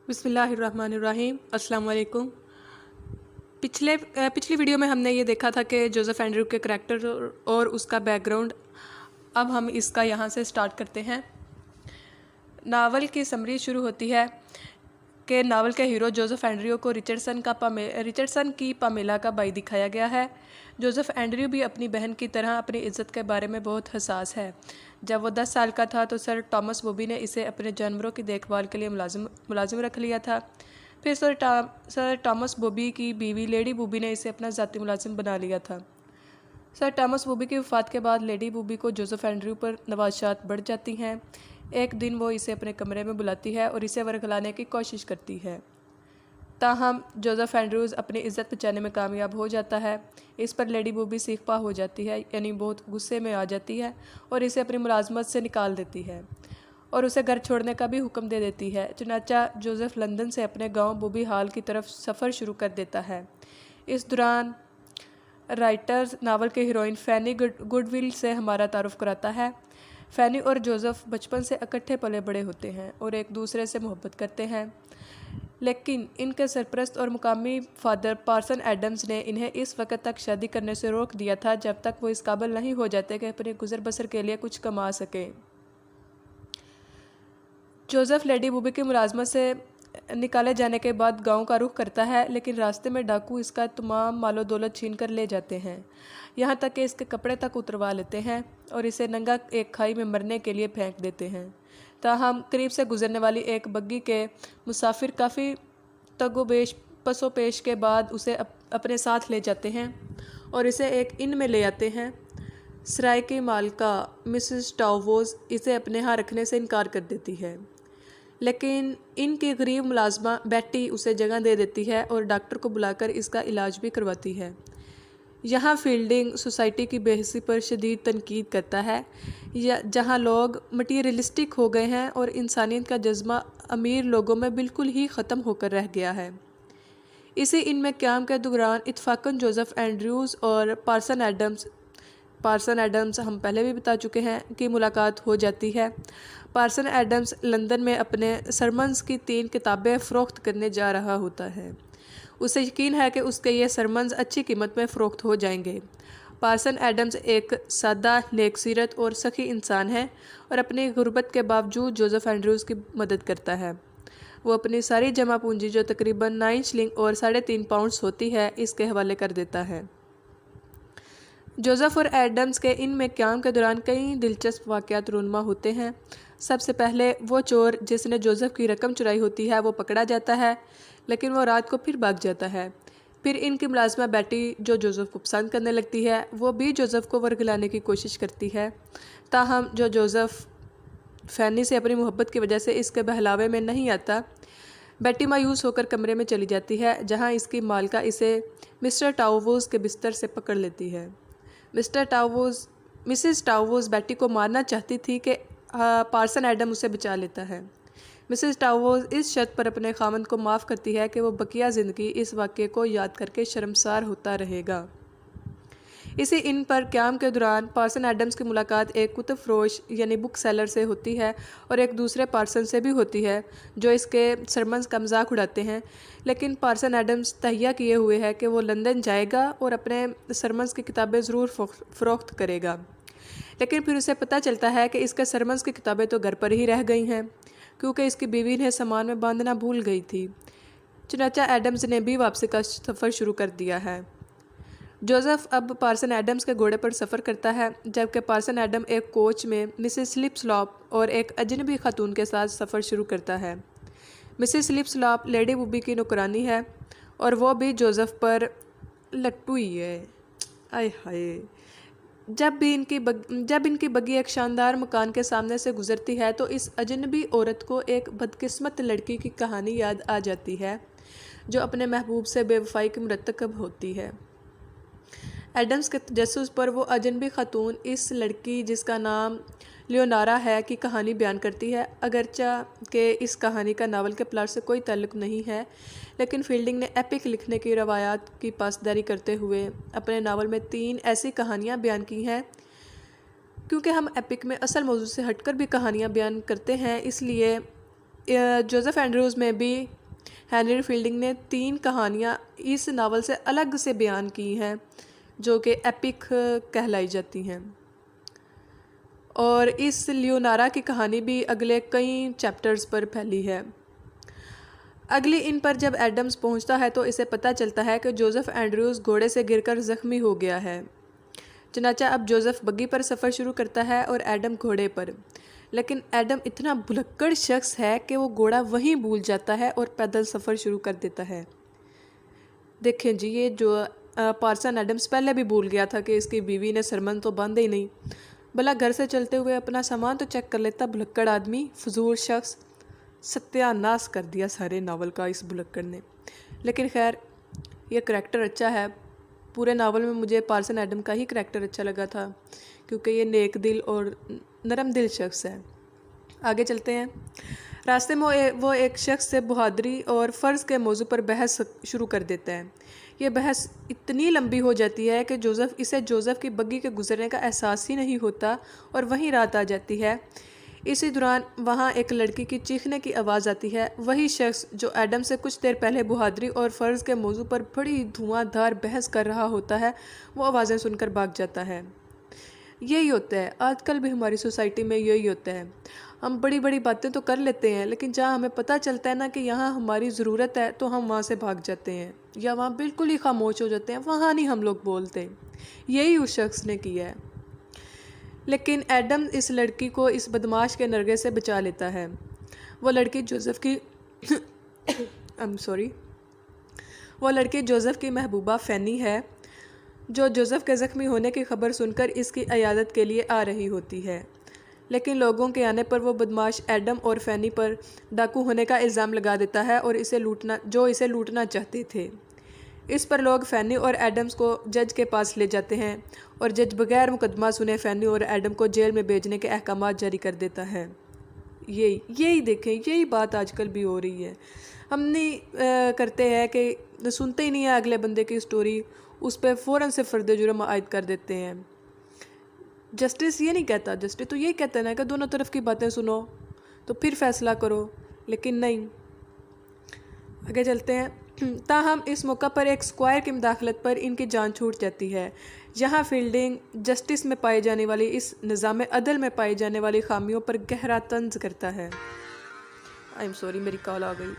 बिस्मिल्लाहिर्रहमानिर्रहीम। अस्सलाम वालेकुम। पिछली वीडियो में हमने ये देखा था कि जोसेफ एंड्रयू के करैक्टर और उसका बैकग्राउंड। अब हम इसका यहाँ से स्टार्ट करते हैं। नावल की समरी शुरू होती है कि नावल के हीरो जोसेफ एंड्रयू को रिचर्डसन की पामेला का भाई दिखाया गया है। जोसेफ एंड्रयू भी अपनी बहन की तरह अपनी इज्जत के बारे में बहुत हसास है। जब वो 10 साल का था तो सर टॉमस बॉबी ने इसे अपने जानवरों की देखभाल के लिए मुलाजिम रख लिया था। फिर सर टॉमस बॉबी की बीवी लेडी बॉबी ने इसे अपना ज़ाती मुलाजिम बना लिया था। सर टॉमस बॉबी की वफ़ात के बाद लेडी बॉबी को जोसेफ एंड्रयू पर नवाज़ात बढ़ जाती हैं। एक दिन वो इसे अपने कमरे में बुलाती है और इसे वर्गलाने की कोशिश करती है। ताहम जोसेफ एंड्रयूज़ अपनी इज्जत बचाने में कामयाब हो जाता है। इस पर लेडी बॉबी सीखपा हो जाती है, यानी बहुत गुस्से में आ जाती है और इसे अपनी मुलाजमत से निकाल देती है और उसे घर छोड़ने का भी हुक्म दे देती है। चुनाचा जोसेफ लंदन से अपने गांव बॉबी हाल की तरफ सफ़र शुरू कर देता है। इस दौरान राइटर्स नावल के हीरोइन फैनी गुडविल से हमारा तारुफ कराता है। फैनी और जोसेफ बचपन से इकट्ठे पले बड़े होते हैं और एक दूसरे से मोहब्बत करते हैं, लेकिन इनके सरपरस्त और मुकामी फादर पार्सन एडम्स ने इन्हें इस वक्त तक शादी करने से रोक दिया था जब तक वो इस काबिल नहीं हो जाते कि अपने गुजर बसर के लिए कुछ कमा सके। जोसेफ लेडी बॉबी की मुलाजमत से निकाले जाने के बाद गांव का रुख करता है, लेकिन रास्ते में डाकू इसका तमाम मालो दौलत छीन कर ले जाते हैं, यहाँ तक कि इसके कपड़े तक उतरवा लेते हैं और इसे नंगा एक खाई में मरने के लिए फेंक देते हैं। ताहम करीब से गुजरने वाली एक बग्गी के मुसाफिर काफ़ी तगोपेश पसोपेश के बाद उसे अपने साथ ले जाते हैं और इसे एक इन में ले आते हैं। सराय की मालका मिसेस टाउवोज इसे अपने यहाँ रखने से इनकार कर देती है, लेकिन इनकी गरीब मुलाजमा बेटी उसे जगह दे देती है और डॉक्टर को बुलाकर इसका इलाज भी करवाती है। यहाँ फील्डिंग सोसाइटी की बेहसी पर शदीद तनकीद करता है, जहाँ लोग मटीरियलिस्टिक हो गए हैं और इंसानियत का जज्बा अमीर लोगों में बिल्कुल ही ख़त्म होकर रह गया है। इसी इनमें क़याम के दौरान इत्फाकन जोसेफ एंड्रयूज़ और पार्सन एडम्स हम पहले भी बता चुके हैं कि मुलाकात हो जाती है। पार्सन एडम्स लंदन में अपने सरमन्स की 3 किताबें फ़रोख्त करने जा रहा होता है। उसे यकीन है कि उसके ये सरमन्स अच्छी कीमत में फ़रोख्त हो जाएंगे। पार्सन एडम्स एक सादा, नेकसीरत और सखी इंसान है और अपनी गुर्बत के बावजूद जोसेफ एंड्रयूज़ की मदद करता है। वो अपनी सारी जमा पूंजी जो तकरीबन 9 शिलिंग और 3.5 पाउंड्स होती है, इसके हवाले कर देता है। जोसेफ और एडम्स के इनमें क़याम के दौरान कई दिलचस्प वाक़यात रूनमा होते हैं। सबसे पहले वो चोर जिसने जोसेफ की रकम चुराई होती है वो पकड़ा जाता है, लेकिन वो रात को फिर भाग जाता है। फिर इनकी मुलाजमा बेटी जो जोसेफ को पसंद करने लगती है, वो भी जोसेफ को वर्गलाने की कोशिश करती है। ताहम जो जोसेफ फैनी से अपनी मोहब्बत की वजह से इसके बहलावे में नहीं आता, बेटी मायूस होकर कमरे में चली जाती है, जहाँ इसकी मालका इसे मिस्टर टाउवोज के बिस्तर से पकड़ लेती है। मिसेस टाउवोज बेटी को मारना चाहती थी कि पार्सन एडम उसे बचा लेता है। मिसेस टाउवोज इस शर्त पर अपने खामंद को माफ़ करती है कि वो बकिया ज़िंदगी इस वाक़े को याद करके शर्मसार होता रहेगा। इसी इन पर क़याम के दौरान पार्सन एडम्स की मुलाकात एक कुतुब फरोश यानी बुक सेलर से होती है और एक दूसरे पार्सन से भी होती है जो इसके सरमन्स का मजाक उड़ाते हैं, लेकिन पार्सन एडम्स तहिया किए हुए है कि वो लंदन जाएगा और अपने सरमन्स की किताबें ज़रूर फ़रोख्त करेगा। लेकिन फिर उसे पता चलता है कि इसके सरमन्स की किताबें तो घर पर ही रह गई हैं, क्योंकि इसकी बीवी ने सामान में बांधना भूल गई थी। चुनाचा एडम्स ने भी वापसी का सफ़र शुरू कर दिया है। जोसेफ अब पार्सन एडम्स के घोड़े पर सफ़र करता है, जबकि पार्सन एडम एक कोच में मिसेस स्लिपस्लॉप और एक अजनबी खातून के साथ सफ़र शुरू करता है। मिसेस स्लिपस्लॉप लेडी बॉबी की नौकरानी है और वो भी जोसेफ पर लट्टू ही है। आय हाय। जब इनकी बग्गी एक शानदार मकान के सामने से गुजरती है तो इस अजनबी औरत को एक बदकिस्मत लड़की की कहानी याद आ जाती है जो अपने महबूब से बेवफाई की मुरतकब होती है। एडम्स के तजस्सुस पर वो अजनबी खातून इस लड़की जिसका नाम लियोनारा है की कहानी बयान करती है। अगरचा कि इस कहानी का नावल के प्लाट से कोई ताल्लुक़ नहीं है, लेकिन फील्डिंग ने एपिक लिखने की रवायात की पासदारी करते हुए अपने नावल में 3 ऐसी कहानियाँ बयान की हैं। क्योंकि हम एपिक में असल मौजू से हटकर भी कहानियाँ बयान करते हैं, इसलिए जोसेफ एंड्रयूज़ में भी हेनरी फील्डिंग ने 3 कहानियाँ इस नावल से अलग से बयान की हैं जो कि एपिक कहलाई जाती हैं, और इस लियोनारा की कहानी भी अगले कई चैप्टर्स पर फैली है। अगली इन पर जब एडम्स पहुंचता है तो इसे पता चलता है कि जोसेफ एंड्रयूज़ घोड़े से गिरकर जख्मी हो गया है। चनाचा अब जोसेफ बग्गी पर सफ़र शुरू करता है और एडम घोड़े पर, लेकिन एडम इतना भुलक्कड़ शख्स है कि वो घोड़ा वहीं भूल जाता है और पैदल सफ़र शुरू कर देता है। देखें जी, ये जो पार्सन एडम्स पहले भी भूल गया था कि इसकी बीवी ने सरमन तो बांधे ही नहीं, भला घर से चलते हुए अपना सामान तो चेक कर लेता। भुलक्कड़ आदमी, फजूल शख्स, सत्यानाश कर दिया सारे नावल का इस भुलक्कड़ ने। लेकिन खैर, ये करैक्टर अच्छा है। पूरे नावल में मुझे पार्सन एडम का ही करैक्टर अच्छा लगा था क्योंकि ये नेक दिल और नरम दिल शख्स है। आगे चलते हैं। रास्ते में वो एक शख्स से बहादुरी और फ़र्ज़ के मौजू पर बहस शुरू कर देता है। ये बहस इतनी लंबी हो जाती है कि जोसेफ की बग्गी के गुजरने का एहसास ही नहीं होता और वहीं रात आ जाती है। इसी दौरान वहाँ एक लड़की की चीखने की आवाज़ आती है। वही शख्स जो एडम से कुछ देर पहले बहादुरी और फ़र्ज़ के मौजू पर बड़ी धुआंधार बहस कर रहा होता है, वो आवाज़ें सुनकर भाग जाता है। यही होता है, आजकल भी हमारी सोसाइटी में यही होता है। हम बड़ी बड़ी बातें तो कर लेते हैं, लेकिन जहाँ हमें पता चलता है ना कि यहाँ हमारी ज़रूरत है तो हम वहाँ से भाग जाते हैं या वहाँ बिल्कुल ही खामोश हो जाते हैं, वहाँ नहीं हम लोग बोलते। यही उस शख्स ने किया है। लेकिन एडम इस लड़की को इस बदमाश के नरगे से बचा लेता है। वो लड़की जोसेफ की महबूबा फैनी है, जो जोसेफ के ज़ख्मी होने की खबर सुनकर इसकी इयादत के लिए आ रही होती है। लेकिन लोगों के आने पर वो बदमाश एडम और फैनी पर डाकू होने का इल्ज़ाम लगा देता है और इसे लूटना चाहते थे। इस पर लोग फैनी और एडम्स को जज के पास ले जाते हैं और जज बगैर मुकदमा सुने फैनी और एडम को जेल में भेजने के अहकामात जारी कर देता है। यही देखें, यही बात आजकल भी हो रही है। हम नहीं करते हैं कि सुनते ही नहीं है अगले बंदे की स्टोरी, उस पर फ़ौरन से फ़र्द जुर्म आयद कर देते हैं। जस्टिस ये नहीं कहता, जस्टिस तो ये कहता है ना कि दोनों तरफ की बातें सुनो तो फिर फैसला करो, लेकिन नहीं। आगे चलते हैं। ताहम इस मौका पर एक स्क्वायर की मुदाखलत पर इनकी जान छूट जाती है। यहाँ फील्डिंग जस्टिस में पाई जाने वाली इस निज़ाम अदल में पाई जाने वाली खामियों पर गहरा तंज करता है। आई एम सॉरी, मेरी कॉल आ गई।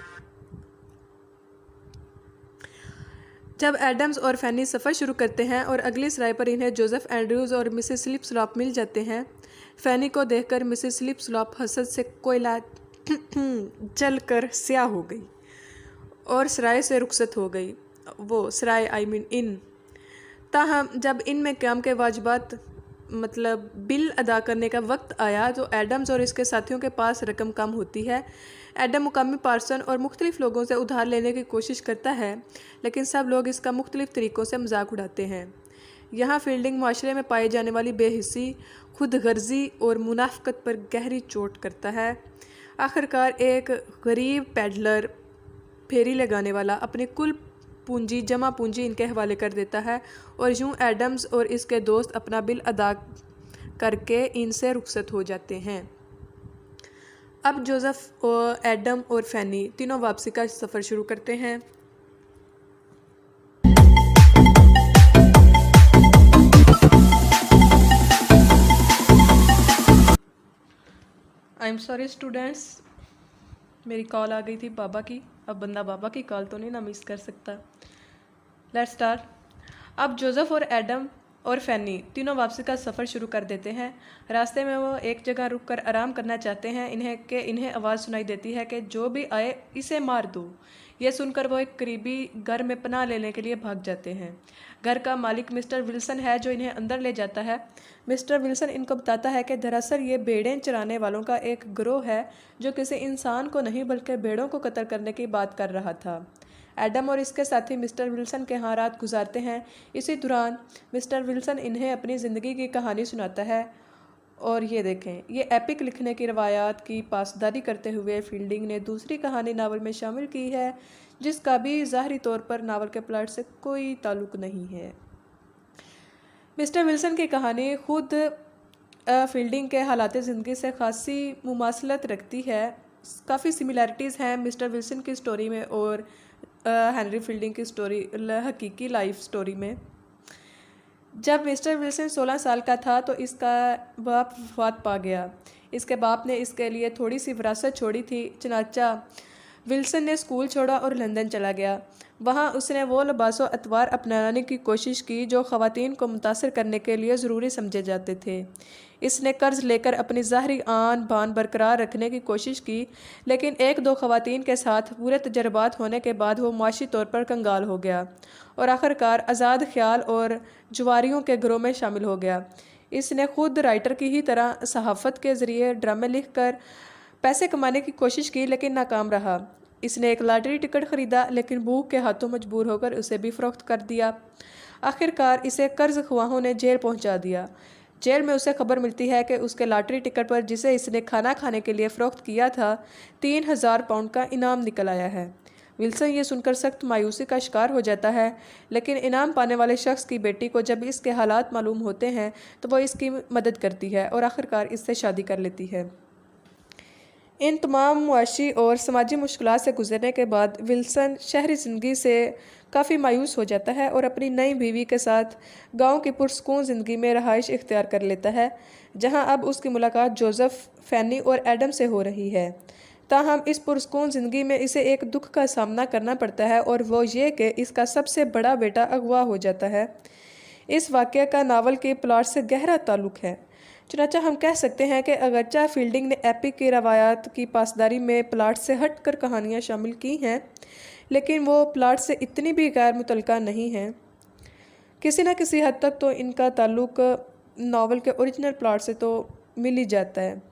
जब एडम्स और फैनी सफ़र शुरू करते हैं और अगली सराय पर इन्हें जोसेफ एंड्रयूज़ और मिसेस स्लिप स्लॉप मिल जाते हैं, फैनी को देखकर मिसेस स्लिप स्लॉप हसद से कोयला जल कर स्याह हो गई और सराय से रुखसत हो गई। वो सराय इन। ताहम जब इन में काम के वाजिबात मतलब बिल अदा करने का वक्त आया तो एडम्स और इसके साथियों के पास रकम कम होती है। एडम मुकामी पार्सन और मुख्तलिफ लोगों से उधार लेने की कोशिश करता है, लेकिन सब लोग इसका मुख्तलिफ तरीक़ों से मजाक उड़ाते हैं। यहाँ फील्डिंग माशरे में पाई जाने वाली बेहिस्सी, खुद गर्जी और मुनाफकत पर गहरी चोट करता है। आखिरकार एक गरीब पैडलर, फेरी लगाने वाला, अपनी कुल जमा पूंजी इनके हवाले कर देता है और यूँ एडम्स और इसके दोस्त अपना बिल अदा करके इनसे रुखसत हो जाते हैं। अब जोसेफ और एडम और फैनी तीनों वापसी का सफ़र शुरू करते हैं। आई एम सॉरी स्टूडेंट्स, मेरी कॉल आ गई थी बाबा की। अब बंदा बाबा की कॉल तो नहीं ना मिस कर सकता। Let's start. अब जोसेफ और एडम और फैनी तीनों वापसी का सफ़र शुरू कर देते हैं। रास्ते में वो एक जगह रुककर आराम करना चाहते हैं। इन्हें आवाज़ सुनाई देती है कि जो भी आए इसे मार दो। यह सुनकर वो एक करीबी घर में पनाह लेने के लिए भाग जाते हैं। घर का मालिक मिस्टर विल्सन है जो इन्हें अंदर ले जाता है। मिस्टर विल्सन इनको बताता है कि दरअसल ये भेड़ें चराने वालों का एक गिरोह है जो किसी इंसान को नहीं बल्कि भेड़ों को कत्ल करने की बात कर रहा था। एडम और इसके साथी मिस्टर विल्सन के यहाँ रात गुजारते हैं। इसी दौरान मिस्टर विल्सन इन्हें अपनी ज़िंदगी की कहानी सुनाता है। और ये देखें, ये एपिक लिखने की रवायात की पासदारी करते हुए फील्डिंग ने दूसरी कहानी नावल में शामिल की है जिसका भी ज़ाहरी तौर पर नावल के प्लॉट से कोई ताल्लुक़ नहीं है। मिस्टर विल्सन की कहानी खुद फील्डिंग के हालात ज़िंदगी से खासी मुमासलत रखती है। काफ़ी सिमिलैरिटीज़ हैं मिस्टर विल्सन की स्टोरी में और हेनरी फील्डिंग की स्टोरी हकीकी लाइफ स्टोरी में। जब मिस्टर विल्सन 16 साल का था तो इसका बाप वफात पा गया। इसके बाप ने इसके लिए थोड़ी सी विरासत छोड़ी थी। चनाचा विल्सन ने स्कूल छोड़ा और लंदन चला गया। वहाँ उसने वो लिबासो अतवार अपनाने की कोशिश की जो ख़वातीन को मुतासर करने के लिए ज़रूरी समझे जाते थे। इसने कर्ज लेकर अपनी ज़ाहरी आन बान बरकरार रखने की कोशिश की, लेकिन एक दो ख़वातीन के साथ पूरे तजर्बात होने के बाद वो माशी तौर पर कंगाल हो गया और आखिरकार आज़ाद ख्याल और जुआरियों के घरों में शामिल हो गया। इसने खुद राइटर की ही तरह सहाफ़त के ज़रिए ड्रामे लिख कर पैसे कमाने की कोशिश की, लेकिन नाकाम रहा। इसने एक लॉटरी टिकट ख़रीदा, लेकिन भूख के हाथों मजबूर होकर उसे भी फ़रोख्त कर दिया। आखिरकार इसे कर्ज ख्वाहों ने जेल पहुंचा दिया। जेल में उसे खबर मिलती है कि उसके लॉटरी टिकट पर, जिसे इसने खाना खाने के लिए फ़रोख्त किया था, 3000 पाउंड का इनाम निकल आया है। विल्सन ये सुनकर सख्त मायूसी का शिकार हो जाता है, लेकिन इनाम पाने वाले शख्स की बेटी को जब इसके हालात मालूम होते हैं तो वो इसकी मदद करती है और आखिरकार इससे शादी कर लेती है। इन तमाम मुआशी और समाजी मुश्किलात से गुजरने के बाद विल्सन शहरी ज़िंदगी से काफ़ी मायूस हो जाता है और अपनी नई बीवी के साथ गांव की पुरसकून ज़िंदगी में रहाइश इख्तियार कर लेता है, जहां अब उसकी मुलाकात जोसेफ, फैनी और एडम से हो रही है। ताहम इस पुरसकून ज़िंदगी में इसे एक दुख का सामना करना पड़ता है और वो ये कि इसका सबसे बड़ा बेटा अगवा हो जाता है। इस वाक़ये का नावल के प्लॉट से गहरा ताल्लुक़ है। चुनांचे हम कह सकते हैं कि अगरचे फील्डिंग ने एपिक की रवायात की पासदारी में प्लॉट से हट कर कहानियाँ शामिल की हैं, लेकिन वो प्लॉट से इतनी भी गैर मुतल्लिका नहीं हैं। किसी न किसी हद तक तो इनका ताल्लुक़ नावल के ओरिजिनल प्लॉट से तो मिल ही जाता है।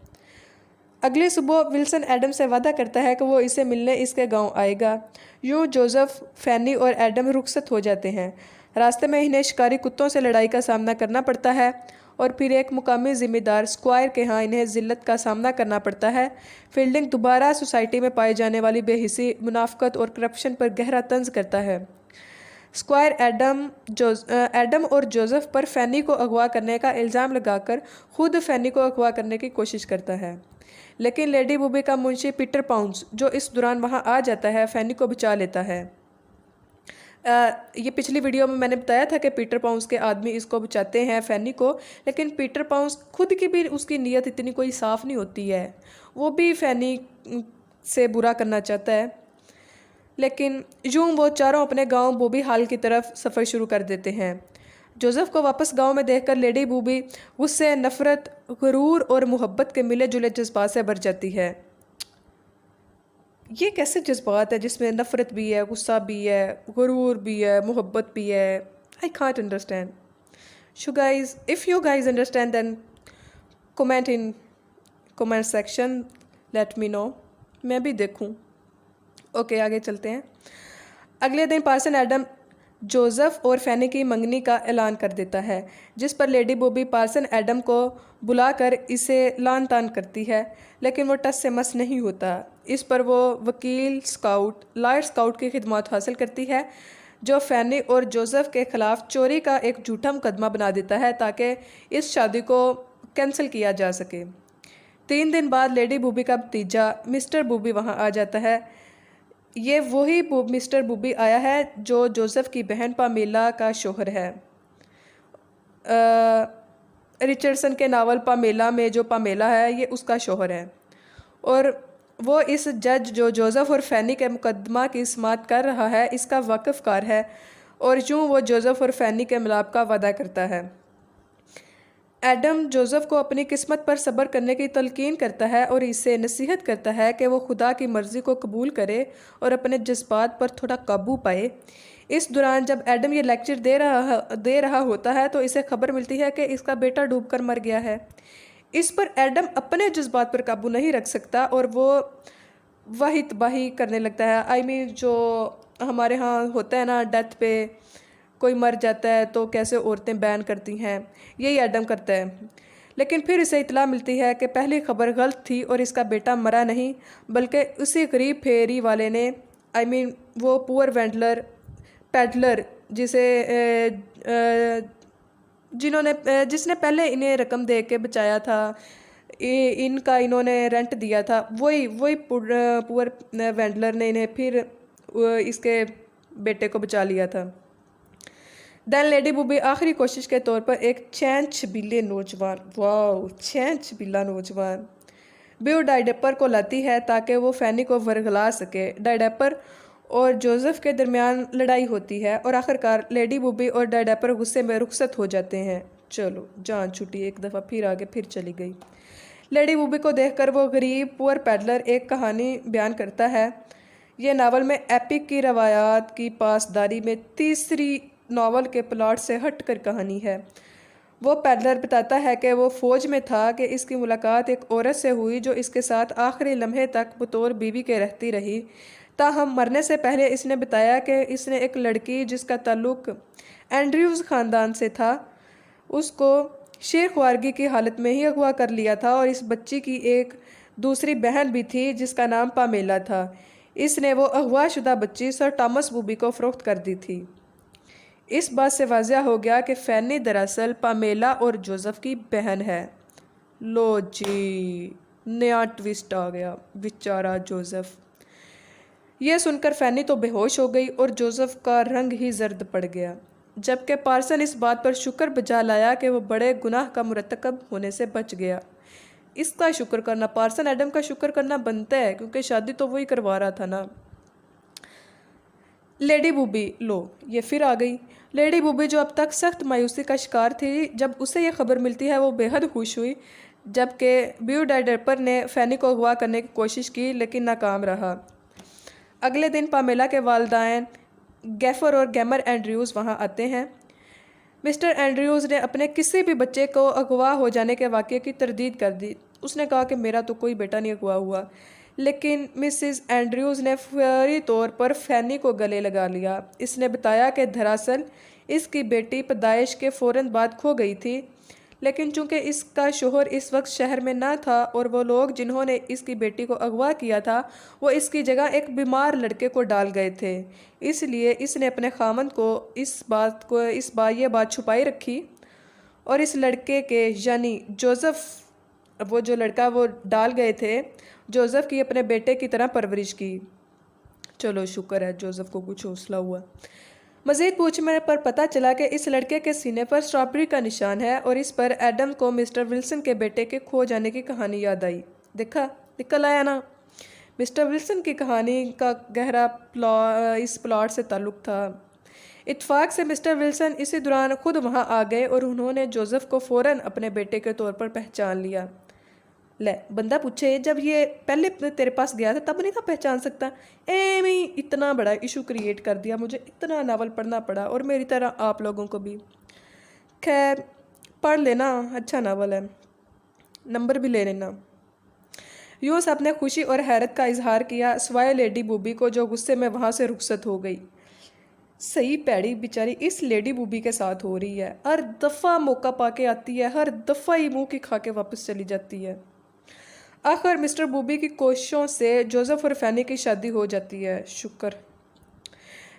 अगली सुबह विल्सन एडम से वादा करता है कि वो इसे मिलने इसके गांव आएगा। यूँ जोसेफ, फैनी और एडम रुखसत हो जाते हैं। रास्ते में इन्हें शिकारी कुत्तों से लड़ाई का सामना करना पड़ता है और फिर एक मुकामी ज़िम्मेदार स्क्वायर के यहाँ इन्हें ज़िल्लत का सामना करना पड़ता है। फील्डिंग दोबारा सोसाइटी में पाई जाने वाली बेहिसी, मुनाफ़कत और करप्शन पर गहरा तंज करता है। स्क्वायर एडम और जोसेफ पर फैनी को अगवा करने का इल्ज़ाम लगाकर खुद फैनी को अगवा करने की कोशिश करता है, लेकिन लेडी बुबी का मुंशी पीटर पाउंस, जो इस दौरान वहां आ जाता है, फैनी को बचा लेता है। ये पिछली वीडियो में मैंने बताया था कि पीटर पाउंस के आदमी इसको बचाते हैं, फैनी को, लेकिन पीटर पाउंस खुद की भी उसकी नीयत इतनी कोई साफ़ नहीं होती है। वो भी फैनी से बुरा करना चाहता है, लेकिन यूँ वो चारों अपने गांव बूबी हाल की तरफ सफ़र शुरू कर देते हैं। जोसेफ को वापस गांव में देखकर लेडी बूबी गुस्से, नफ़रत, गुरूर और मोहब्बत के मिले जुले जज्बात से भर जाती है। ये कैसे जज्बात है जिसमें नफ़रत भी है, गुस्सा भी है, गुरूर भी है, मोहब्बत भी है? I can't understand. So guys, if you guys understand then comment in comment section, let me know, मैं भी देखूं। ओके, आगे चलते हैं। अगले दिन पार्सन एडम जोसेफ और फैनी की मंगनी का ऐलान कर देता है, जिस पर लेडी बॉबी पार्सन एडम को बुलाकर इसे लान तान करती है, लेकिन वो टस से मस नहीं होता। इस पर वो वकील लॉयर स्काउट की खिदमत हासिल करती है, जो फैनी और जोसेफ के ख़िलाफ़ चोरी का एक झूठा मुकदमा बना देता है ताकि इस शादी को कैंसिल किया जा सके। 3 दिन बाद लेडी बूबी का भतीजा मिस्टर बूबी वहाँ आ जाता है। ये वही मिस्टर बूबी आया है जो जोसेफ की बहन पामेला का शोहर है। रिचर्डसन के नावल पामेला में जो पामेला है, ये उसका शोहर है और वो इस जज जो जोसेफ और फैनी के मुकदमा की समाअत कर रहा है, इसका वाकिफ़कार है और यूँ वो जोसेफ और फैनी के मिलाप का वादा करता है। एडम जोसेफ को अपनी किस्मत पर सब्र करने की तलकीन करता है और इससे नसीहत करता है कि वो खुदा की मर्ज़ी को कबूल करे और अपने जज्बात पर थोड़ा काबू पाए। इस दौरान जब एडम ये लेक्चर दे रहा होता है तो इसे खबर मिलती है कि इसका बेटा डूबकर मर गया है। इस पर एडम अपने जज्बात पर काबू नहीं रख सकता और वो वाही तबाही करने लगता है। आई मीन, जो हमारे यहाँ होता है ना, डेथ पे कोई मर जाता है तो कैसे औरतें बैन करती हैं, यही एडम करता है। लेकिन फिर इसे इतला मिलती है कि पहली खबर गलत थी और इसका बेटा मरा नहीं, बल्कि उसी गरीब फेरी वाले ने, आई मीन वो पुअर वेंडलर पेडलर जिसने पहले इन्हें रकम दे के बचाया था, इनका इन्होंने रेंट दिया था, वही वही पुअर वेंडलर ने इन्हें फिर इसके बेटे को बचा लिया था। दैन लेडी बुबी आखिरी कोशिश के तौर पर एक चैन छबीले नौजवान, वाह चैन छबीला नौजवान बियो डायडेपर को लाती है ताकि वो फैनी को वरगला सके। डायडेपर और जोसेफ के दरमियान लड़ाई होती है और आखिरकार लेडी बुबी और डायडेपर गुस्से में रुखसत हो जाते हैं। चलो जान छुट्टी, एक दफ़ा फिर आगे फिर चली गई। लेडी बुबी को देखकर वो गरीब पुअर पैडलर एक कहानी बयान करता है। ये नावल में एपिक की रवायात की पासदारी में तीसरी नावल के प्लॉट से हटकर कहानी है। वो पैडलर बताता है कि वो फ़ौज में था कि इसकी मुलाकात एक औरत से हुई जो इसके साथ आखिरी लम्हे तक बतौर बीवी के रहती रही। ताहम मरने से पहले इसने बताया कि इसने एक लड़की जिसका ताल्लुक़ एंड्रयूज़ ख़ानदान से था उसको शेर ख्वारगी की हालत में ही अगवा कर लिया था और इस बच्ची की एक दूसरी बहन भी थी जिसका नाम पामेला था। इसने वो अगवा शुदा बच्ची सर टॉमस बुबी को फ़रोख्त कर दी थी। इस बात से वाज़ह हो गया कि फैनी दरअसल पामेला और जोसेफ की बहन है। लो जी, नया ट्विस्ट आ गया, बेचारा जोसेफ। यह सुनकर फैनी तो बेहोश हो गई और जोसेफ का रंग ही जर्द पड़ गया, जबकि पार्सन इस बात पर शुक्र बजा लाया कि वह बड़े गुनाह का मुरतकब होने से बच गया। इसका शुक्र करना, पार्सन एडम का शुक्र करना बनता है क्योंकि शादी तो वही करवा रहा था ना। लेडी बुबी, लो ये फिर आ गई। लेडी बुबी जो अब तक सख्त मायूसी का शिकार थी, जब उसे यह खबर मिलती है वो बेहद खुश हुई, जबकि बियो डायडेपर ने फैनी को अगवा करने की कोशिश की लेकिन नाकाम रहा। अगले दिन पामेला के वालिदैन गैफर और गैमर एंड्रयूज़ वहाँ आते हैं। मिस्टर एंड्रयूज़ ने अपने किसी भी बच्चे को अगवा हो जाने के वाक़े की तरदीद कर दी। उसने कहा कि मेरा तो कोई बेटा नहीं अगवा हुआ, लेकिन मिसिस एंड्रयूज़ ने फौरी तौर पर फैनी को गले लगा लिया। इसने बताया कि दरअसल इसकी बेटी पैदाइश के फ़ौरन बाद खो गई थी, लेकिन चूंकि इसका शोहर इस वक्त शहर में ना था और वो लोग जिन्होंने इसकी बेटी को अगवा किया था वो इसकी जगह एक बीमार लड़के को डाल गए थे, इसलिए इसने अपने खामंद को इस बार ये बात छुपाई रखी और इस लड़के के यानी जोसेफ, वो जो लड़का वो डाल गए थे, जोसेफ की अपने बेटे की तरह परवरिश की। चलो शुक्र है जोसेफ को कुछ हौसला हुआ। मज़ीद पूछने पर पता चला कि इस लड़के के सीने पर स्ट्रॉबेरी का निशान है और इस पर एडम को मिस्टर विल्सन के बेटे के खो जाने की कहानी याद आई। देखा, निकल आया ना, मिस्टर विल्सन की कहानी का गहरा इस प्लॉट से ताल्लुक़ था। इत्फाक से मिस्टर विल्सन इसी दौरान खुद वहाँ आ गए और उन्होंने जोसेफ को फ़ौरन अपने बेटे के तौर पर पहचान लिया। ले, बंदा पूछे जब ये पहले तेरे पास गया था तब नहीं था पहचान सकता? मैं इतना बड़ा इशू क्रिएट कर दिया, मुझे इतना नावल पढ़ना पड़ा और मेरी तरह आप लोगों को भी। खैर पढ़ लेना, अच्छा नावल है, नंबर भी ले लेना। यूँ सबने खुशी और हैरत का इजहार किया सिवाय लेडी बुबी को जो गुस्से में वहाँ से रुखसत हो गई। सही पैड़ी बेचारी इस लेडी बुबी के साथ हो रही है, हर दफ़ा मौका पाके आती है, हर दफ़ा ही मुँह की खा के वापस चली जाती है। आखिर मिस्टर बुबी की कोशिशों से जोसेफ और फैनी की शादी हो जाती है, शुक्र।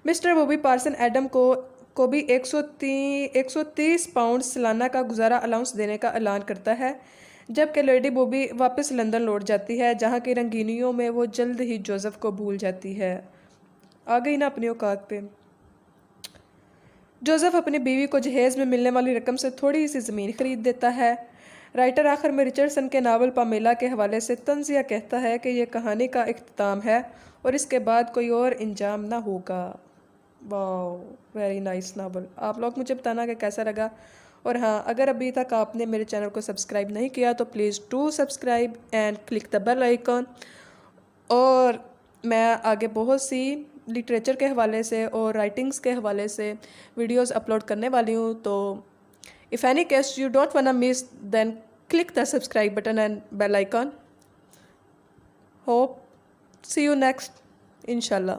मिस्टर बुबी पार्सन एडम को भी 130 पाउंड सालाना का गुजारा अलाउंस देने का ऐलान करता है, जबकि लेडी बुबी वापस लंदन लौट जाती है जहाँ की रंगीनियों में वो जल्द ही जोसेफ को भूल जाती है। आ गई ना अपनी औकात पे। जोसेफ अपनी बीवी को जहेज़ में मिलने वाली रकम से थोड़ी सी ज़मीन खरीद देता है। राइटर आखिर में रिचर्डसन के नावल पामेला के हवाले से तंज़िया कहता है कि यह कहानी का इख्तिताम है और इसके बाद कोई और इंजाम ना होगा। वाह, वेरी नाइस नावल। आप लोग मुझे बताना कि कैसा लगा, और हाँ, अगर अभी तक आपने मेरे चैनल को सब्सक्राइब नहीं किया तो please do subscribe and click the bell icon. और मैं आगे बहुत सी लिटरेचर के हवाले से और राइटिंग्स के हवाले से वीडियोस अपलोड करने वाली हूँ, तो if any case you don't wanna miss, then click the subscribe button and bell icon. Hope see you next, inshallah.